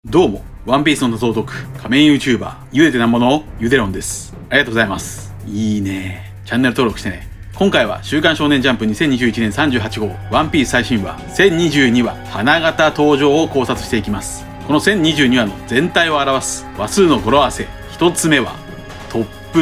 どうも、ワンピースの謎を解く仮面 YouTuber、ゆでてなんぼのゆでろんです。ありがとうございます。いいね。チャンネル登録してね。今回は週刊少年ジャンプ2021年38号ワンピース最新話1022話花形登場を考察していきます。この1022話の全体を表す話数の語呂合わせ一つ目はトップ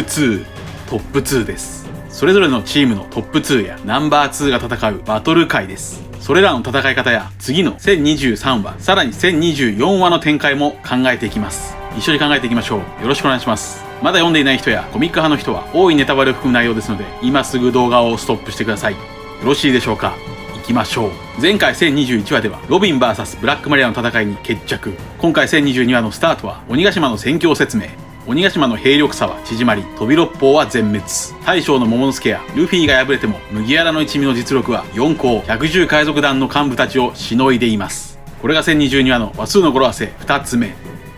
2です。それぞれのチームのトップ2やナンバー2が戦うバトル回です。それらの戦い方や次の1023話、さらに1024話の展開も考えていきます。一緒に考えていきましょう。よろしくお願いします。まだ読んでいない人やコミック派の人は多いネタバレを含む内容ですので、今すぐ動画をストップしてください。よろしいでしょうか。行きましょう。前回1021話ではロビン VS ブラックマリアの戦いに決着。今回1022話のスタートは鬼ヶ島の戦況説明。鬼ヶ島の兵力差は縮まり、飛び六砲は全滅。大将の桃之助やルフィが敗れても麦わらの一味の実力は4校110海賊団の幹部たちをしのいでいます。これが1022話の話数の語呂合わせ2つ目、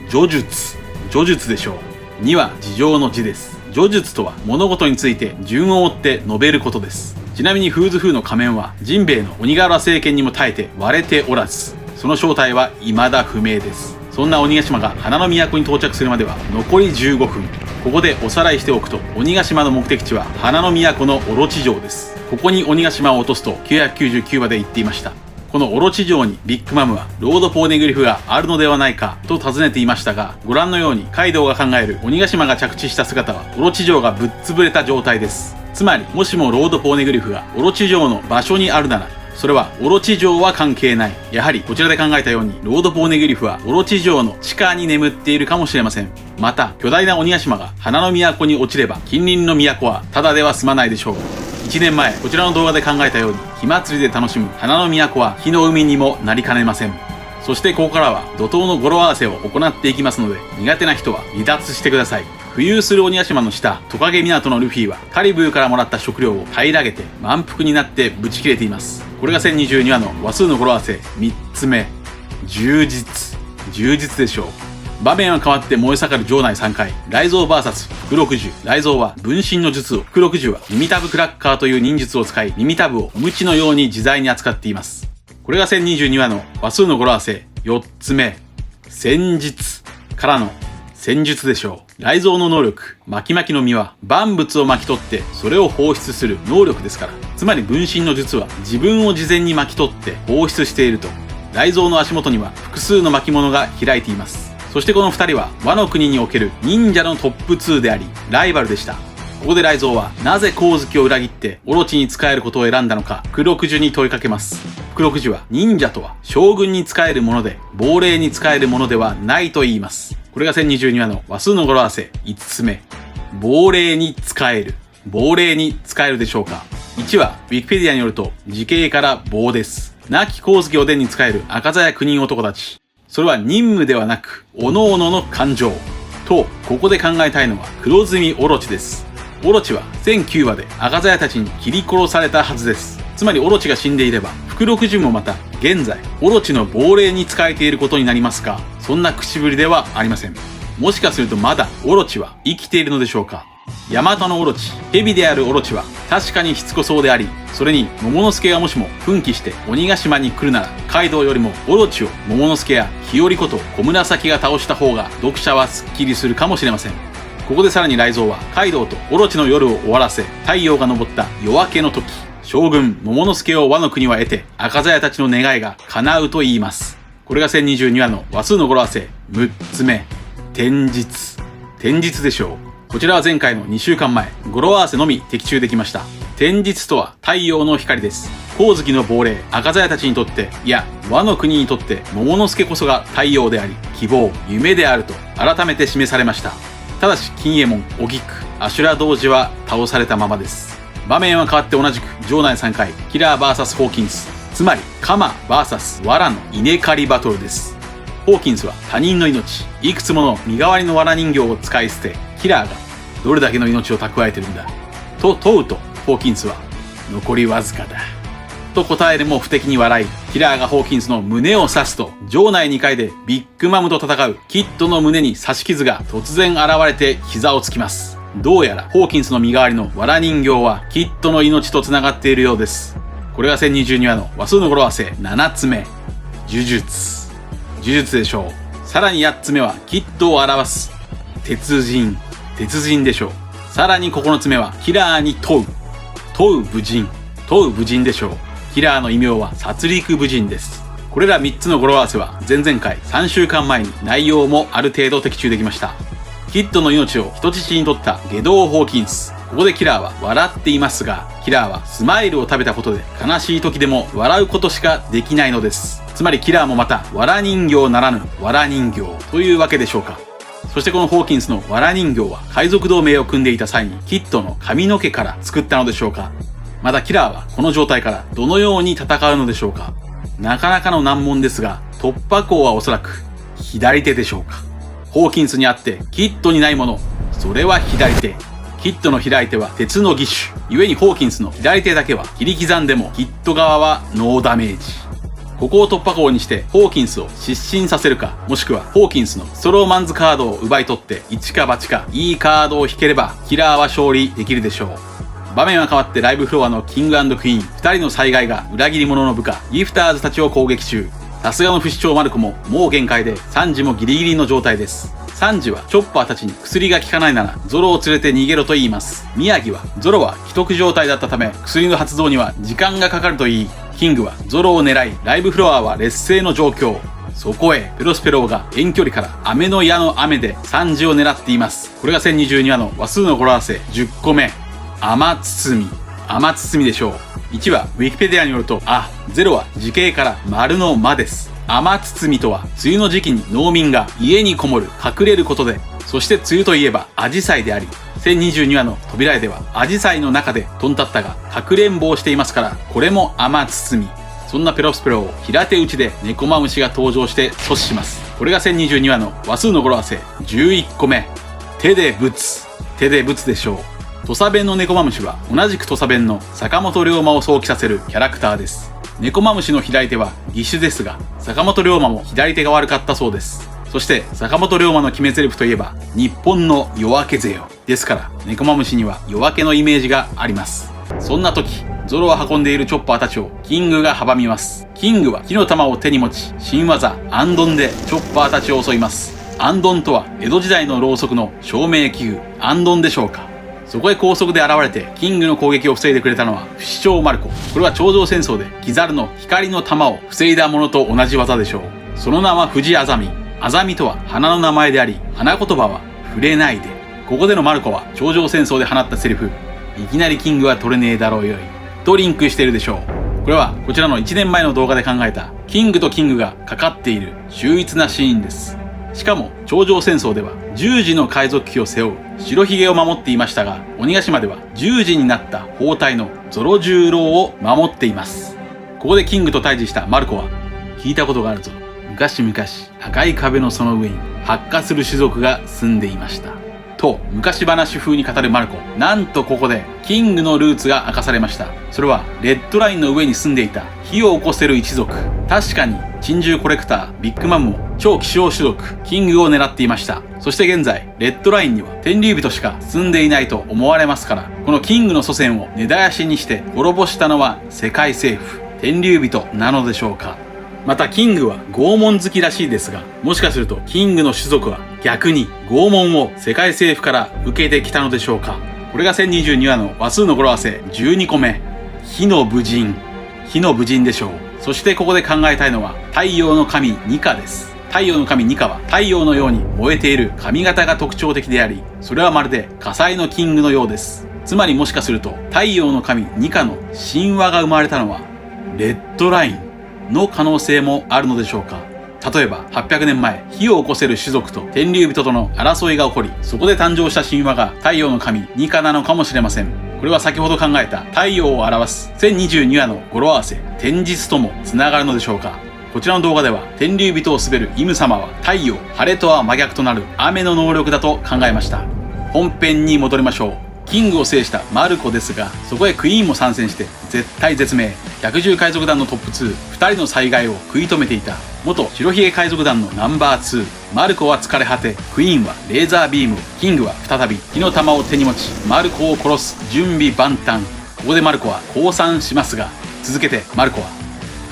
叙述でしょう。2は事情の字です。叙述とは物事について順を追って述べることです。ちなみにフーズフーの仮面はジンベエの鬼瓦政権にも耐えて割れておらず、その正体は未だ不明です。そんな鬼ヶ島が花の都に到着するまでは残り15分。ここでおさらいしておくと、鬼ヶ島の目的地は花の都のオロチ城です。ここに鬼ヶ島を落とすと999話で言っていました。このオロチ城にビッグマムはロードポーネグリフがあるのではないかと尋ねていましたが、ご覧のようにカイドウが考える鬼ヶ島が着地した姿はオロチ城がぶっ潰れた状態です。つまりもしもロードポーネグリフがオロチ城の場所にあるなら、それはオロチ城は関係ない。やはりこちらで考えたようにロードポーネグリフはオロチ城の地下に眠っているかもしれません。また巨大な鬼ヶ島が花の都に落ちれば近隣の都はただでは済まないでしょう。1年前こちらの動画で考えたように火祭りで楽しむ花の都は火の海にもなりかねません。そしてここからは怒涛の語呂合わせを行っていきますので、苦手な人は離脱してください。浮遊する鬼ヶ島の下、トカゲ港のルフィはカリブーからもらった食料を平らげて満腹になってブチ切れています。これが1022話の話数の語呂合わせ3つ目、充実でしょう。場面は変わって燃え盛る城内3回、雷蔵 VS 福六十。雷蔵は分身の術を、福六十は耳タブクラッカーという忍術を使い、耳タブを無知のように自在に扱っています。これが1022話の話数の語呂合わせ4つ目、戦術からの戦術でしょう。雷蔵の能力、巻きの実は万物を巻き取ってそれを放出する能力ですから。つまり分身の術は自分を事前に巻き取って放出していると。雷蔵の足元には複数の巻物が開いています。そしてこの2人はワノ国における忍者のトップ2でありライバルでした。ここで雷蔵はなぜ光月を裏切ってオロチに仕えることを選んだのか福六十に問いかけます。福六十は忍者とは将軍に仕えるもので亡霊に仕えるものではないと言います。これが1022話の話数の語呂合わせ5つ目、亡霊に仕えるでしょうか。1はウィキペディアによると時系から棒です。亡き光月おでんに仕える赤鞘9人男たち、それは任務ではなく各々の感情と、ここで考えたいのは黒ずみオロチです。オロチは全9話で赤鞘たちに切り殺されたはずです。つまりオロチが死んでいれば福六十もまた現在オロチの亡霊に仕えていることになりますが、そんな口ぶりではありません。もしかするとまだオロチは生きているのでしょうか。ヤマタのオロチ、蛇であるオロチは確かにしつこそうであり、それに桃之助がもしも奮起して鬼ヶ島に来るなら、カイドウよりもオロチを桃之助や日和こと小紫が倒した方が読者はスッキリするかもしれません。ここでさらに雷蔵はカイドウとオロチの夜を終わらせ、太陽が昇った夜明けの時、将軍桃之助をワノ国は得て赤鞘たちの願いが叶うと言います。これが1022話の話数の語呂合わせ6つ目、天実でしょう。こちらは前回の2週間前、語呂合わせのみ的中できました。天実とは太陽の光です。光月の亡霊赤鞘たちにとって、いやワノ国にとって桃之助こそが太陽であり希望、夢であると改めて示されました。ただし金右衛門、おぎく、阿修羅童子は倒されたままです。場面は変わって同じく城内3回、キラー VS ホーキンス、つまりカマ VS 藁の稲刈りバトルです。ホーキンスは他人の命、いくつもの身代わりの藁人形を使い捨て、キラーがどれだけの命を蓄えてるんだと問うと、ホーキンスは残りわずかだと答えるも不敵に笑い、キラーがホーキンスの胸を刺すと、城内2階でビッグマムと戦うキッドの胸に刺し傷が突然現れて膝をつきます。どうやらホーキンスの身代わりの藁人形はキッドの命と繋がっているようです。これが1022話の話数の語呂合わせ7つ目、呪術でしょう。さらに8つ目はキッドを表す鉄人でしょう。さらに9つ目はキラーに問う武人でしょう。キラーの異名は殺戮武人です。これら3つの語呂合わせは前々回3週間前に内容もある程度的中できました。キッドの命を人質に取ったゲドー・ホーキンス。ここでキラーは笑っていますが、キラーはスマイルを食べたことで悲しい時でも笑うことしかできないのです。つまりキラーもまた藁人形ならぬ藁人形というわけでしょうか。そしてこのホーキンスの藁人形は海賊同盟を組んでいた際にキッドの髪の毛から作ったのでしょうか。またキラーはこの状態からどのように戦うのでしょうか。なかなかの難問ですが、突破口はおそらく左手でしょうか。ホーキンスにあってキッドにないもの、それは左手。キッドの左手は鉄の義手。故にホーキンスの左手だけは切り刻んでもキッド側はノーダメージ。ここを突破口にしてホーキンスを失神させるか、もしくはホーキンスのストローマンズカードを奪い取って一か八かいいカードを引ければキラーは勝利できるでしょう。場面は変わってライブフロアのキング&クイーン2人の災害が裏切り者の部下ギフターズたちを攻撃中。さすがの不死鳥マルコももう限界でサンジもギリギリの状態です。サンジはチョッパーたちに薬が効かないならゾロを連れて逃げろと言います。宮城はゾロは既得状態だったため薬の発動には時間がかかると言い、キングはゾロを狙いライブフロアは劣勢の状況。そこへペロスペローが遠距離から雨の矢の雨でサンジを狙っています。これが1022話の話数の語呂合わせ10個目。雨包みでしょう。1はウィキペディアによると、0は時系から丸の間です。雨包みとは梅雨の時期に農民が家にこもる、隠れることで、そして梅雨といえばアジサイであり、1022話の扉絵ではアジサイの中でトンタッタがかくれんぼをしていますから、これも雨包み。そんなペロスペロを平手打ちでネコマムシが登場して阻止します。これが1022話の話数の語呂合わせ11個目。手でぶつでしょう。土佐弁のネコマムシは同じく土佐弁の坂本龍馬を想起させるキャラクターです。ネコマムシの左手は義手ですが、坂本龍馬も左手が悪かったそうです。そして坂本龍馬の決め台詞といえば、日本の夜明けぜよですから、ネコマムシには夜明けのイメージがあります。そんな時、ゾロを運んでいるチョッパーたちをキングが阻みます。キングは火の玉を手に持ち、新技アンドンでチョッパーたちを襲います。アンドンとは江戸時代のろうそくの照明器具アンドンでしょうか。そこへ高速で現れてキングの攻撃を防いでくれたのは不死鳥マルコ。これは頂上戦争でキザルの光の玉を防いだものと同じ技でしょう。その名は藤あざみ。あざみとは花の名前であり、花言葉は触れないで。ここでのマルコは頂上戦争で放ったセリフ、いきなりキングは取れねえだろうよいとリンクしているでしょう。これはこちらの1年前の動画で考えたキングとキングがかかっている秀逸なシーンです。しかも頂上戦争では十字の海賊旗を背負う白ひげを守っていましたが、鬼ヶ島では十字になった包帯のゾロ十郎を守っています。ここでキングと対峙したマルコは、聞いたことがあるぞ。昔々赤い壁のその上に発火する種族が住んでいましたと昔話風に語るマルコ。なんとここでキングのルーツが明かされました。それはレッドラインの上に住んでいた火を起こせる一族。確かに珍獣コレクタービッグマムも超希少種族キングを狙っていました。そして現在レッドラインには天竜人しか住んでいないと思われますから、このキングの祖先を根絶やしにして滅ぼしたのは世界政府天竜人なのでしょうか。またキングは拷問好きらしいですが、もしかするとキングの種族は逆に拷問を世界政府から受けてきたのでしょうか。これが1022話の話数の語呂合わせ12個目。火の武人でしょう。そしてここで考えたいのは太陽の神ニカです。太陽の神ニカは太陽のように燃えている髪型が特徴的であり、それはまるで火災のキングのようです。つまりもしかすると太陽の神ニカの神話が生まれたのはレッドラインの可能性もあるのでしょうか。例えば800年前、火を起こせる種族と天竜人との争いが起こり、そこで誕生した神話が太陽の神ニカなのかもしれません。これは先ほど考えた太陽を表す1022話の語呂合わせ天実ともつながるのでしょうか。こちらの動画では天竜人を滑るイム様は太陽、晴れとは真逆となる雨の能力だと考えました。本編に戻りましょう。キングを制したマルコですが、そこへクイーンも参戦して絶体絶命。百獣海賊団のトップ2、2人の災害を食い止めていた元白ひげ海賊団のナンバー2。マルコは疲れ果て、クイーンはレーザービーム、キングは再び火の玉を手に持ちマルコを殺す準備万端。ここでマルコは降参しますが、続けてマルコは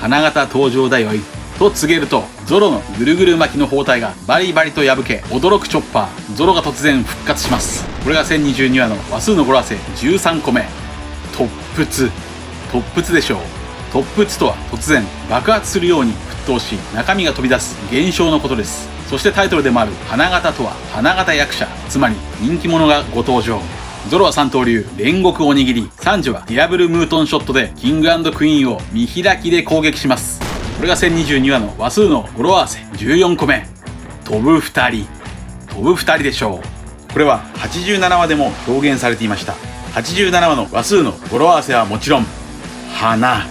花形登場だよいと告げると、ゾロのぐるぐる巻きの包帯がバリバリと破け、驚くチョッパー、ゾロが突然復活します。これが1022話の話数の語呂合わせ13個目。突仏。突仏でしょう。突仏とは突然爆発するように沸騰し、中身が飛び出す現象のことです。そしてタイトルでもある花形とは花形役者、つまり人気者がご登場。ゾロは三刀流、煉獄おにぎり。サンジはディアブルムートンショットでキング&クイーンを見開きで攻撃します。これが1022話の話数の語呂合わせ14個目。飛ぶ二人。飛ぶ二人でしょう。これは87話でも表現されていました。87話の話数の語呂合わせはもちろん、花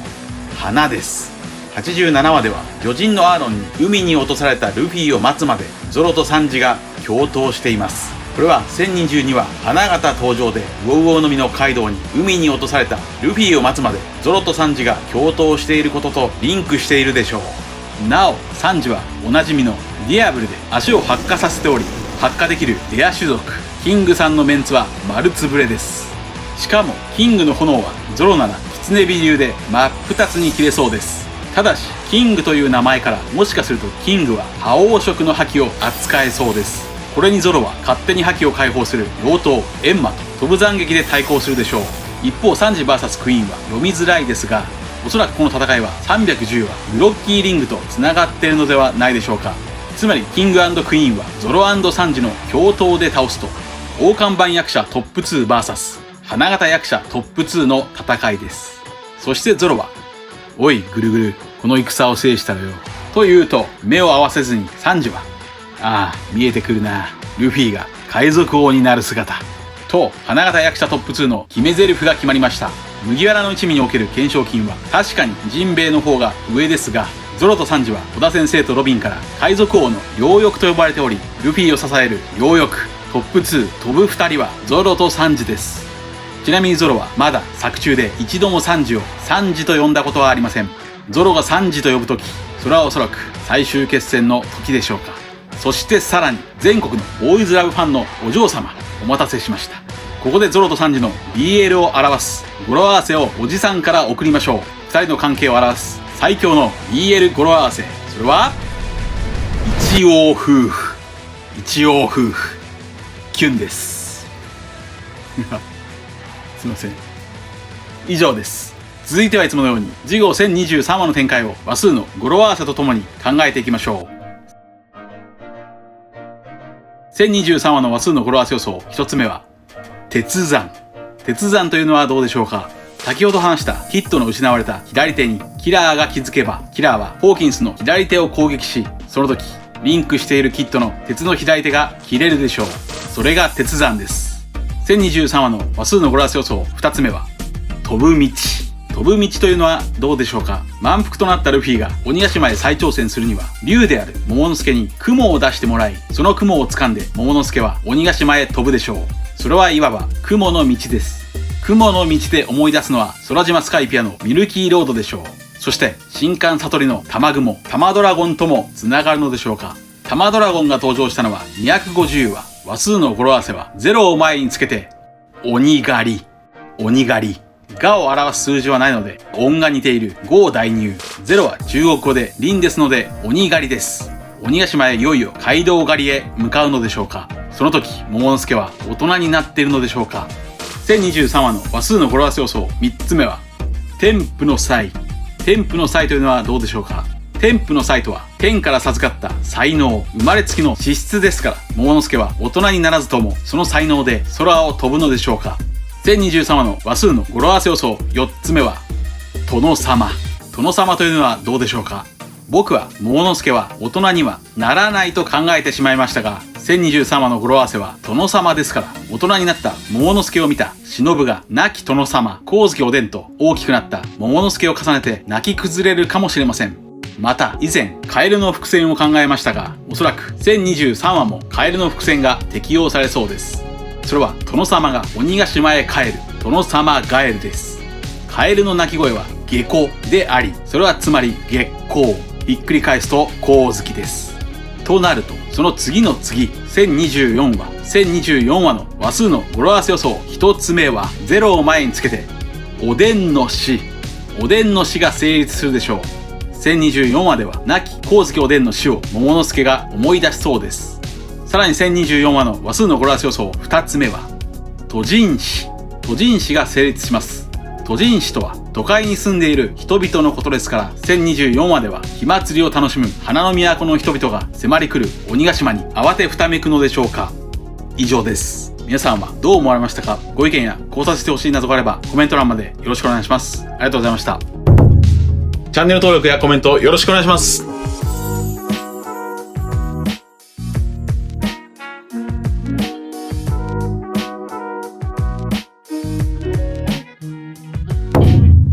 です。87話では巨人のアーロンに海に落とされたルフィを待つまでゾロとサンジが共闘しています。これは1022話花形登場でウォウウォウの実のカイドウに海に落とされたルフィを待つまでゾロとサンジが共闘していることとリンクしているでしょう。なおサンジはおなじみのディアブルで足を発火させており、発火できるレア種族キングさんのメンツは丸つぶれです。しかもキングの炎はゾロなら狐火流で真っ二つに切れそうです。ただしキングという名前からもしかするとキングは覇王色の覇気を扱えそうです。これにゾロは勝手に覇気を解放する妖刀エンマと飛ぶ斬撃で対抗するでしょう。一方サンジ VS クイーンは読みづらいですが、おそらくこの戦いは310話グロッキーリングと繋がっているのではないでしょうか。つまりキング&クイーンはゾロ&サンジの共闘で倒すと、大看板役者トップ 2vs 花形役者トップ2の戦いです。そしてゾロは、おいぐるぐる、この戦を制したらよ、と言うと目を合わせずにサンジは、ああ見えてくるな、ルフィが海賊王になる姿と、花形役者トップ2の決め台詞が決まりました。麦わらの一味における懸賞金は確かにジンベエの方が上ですが、ゾロとサンジは小田先生とロビンから海賊王の両翼と呼ばれており、ルフィを支える両翼トップ2飛ぶ2人はゾロとサンジです。ちなみにゾロはまだ作中で一度もサンジをサンジと呼んだことはありません。ゾロがサンジと呼ぶとき、それはおそらく最終決戦の時でしょうか。そしてさらに全国のボーイズラブファンのお嬢様、お待たせしました。ここでゾロとサンジの BL を表す語呂合わせをおじさんから送りましょう。二人の関係を表す最強の BL 語呂合わせ、それは一応夫婦。一応夫婦キュンです。すいません。以上です。続いてはいつものように次号1023話の展開を話数の語呂合わせとともに考えていきましょう。1023話の話数の語呂合わせ予想一つ目は鉄山。鉄山というのはどうでしょうか。先ほど話したキッドの失われた左手にキラーが気づけば、キラーはホーキンスの左手を攻撃し、その時リンクしているキッドの鉄の左手が切れるでしょう。それが鉄山です。1023話の話数の語呂合わせ予想2つ目は飛ぶ道。飛ぶ道というのはどうでしょうか。満腹となったルフィが鬼ヶ島へ再挑戦するには、竜である桃之助に雲を出してもらい、その雲を掴んで桃之助は鬼ヶ島へ飛ぶでしょう。それはいわば雲の道です。雲の道で思い出すのは空島スカイピアのミルキーロードでしょう。そして新刊悟りの玉雲、玉ドラゴンともつながるのでしょうか。玉ドラゴンが登場したのは250話。話数の語呂合わせは0を前につけて鬼狩り。鬼狩り。がを表す数字はないので音が似ている5を代入。0は中国語で輪ですので鬼狩りです。鬼ヶ島へいよいよ街道狩りへ向かうのでしょうか。その時桃之助は大人になっているのでしょうか。1023話の話数の語呂合わせ予想3つ目は天賦の才。天賦の才というのはどうでしょうか。天賦の才とは天から授かった才能、生まれつきの資質ですから、桃之助は大人にならずともその才能で空を飛ぶのでしょうか。1023話の話数の語呂合わせ予想4つ目は殿様。殿様というのはどうでしょうか。僕は桃之助は大人にはならないと考えてしまいましたが、1023話の語呂合わせは殿様ですから、大人になった桃之助を見た忍が亡き殿様光月おでんと大きくなった桃之助を重ねて泣き崩れるかもしれません。また以前カエルの伏線を考えましたが、おそらく1023話もカエルの伏線が適用されそうです。それは殿様が鬼ヶ島へ帰る殿様ガエルです。カエルの鳴き声は下戸であり、それはつまり月光、ひっくり返すと光月です。となるとその次の次1024話の話数の語呂合わせ予想1つ目は0を前につけておでんの死。おでんの死が成立するでしょう。1024話では亡き光月おでんの死を桃之助が思い出しそうです。さらに1024話の話数の語呂合わせ予想2つ目は都人市。都人市が成立します。都人市とは都会に住んでいる人々のことですから、1024話では火祭りを楽しむ花の都の人々が迫り来る鬼ヶ島に慌てふためくのでしょうか。以上です。皆さんはどう思われましたか？ご意見や考察してほしいなどがあればコメント欄までよろしくお願いします。ありがとうございました。チャンネル登録やコメントよろしくお願いします。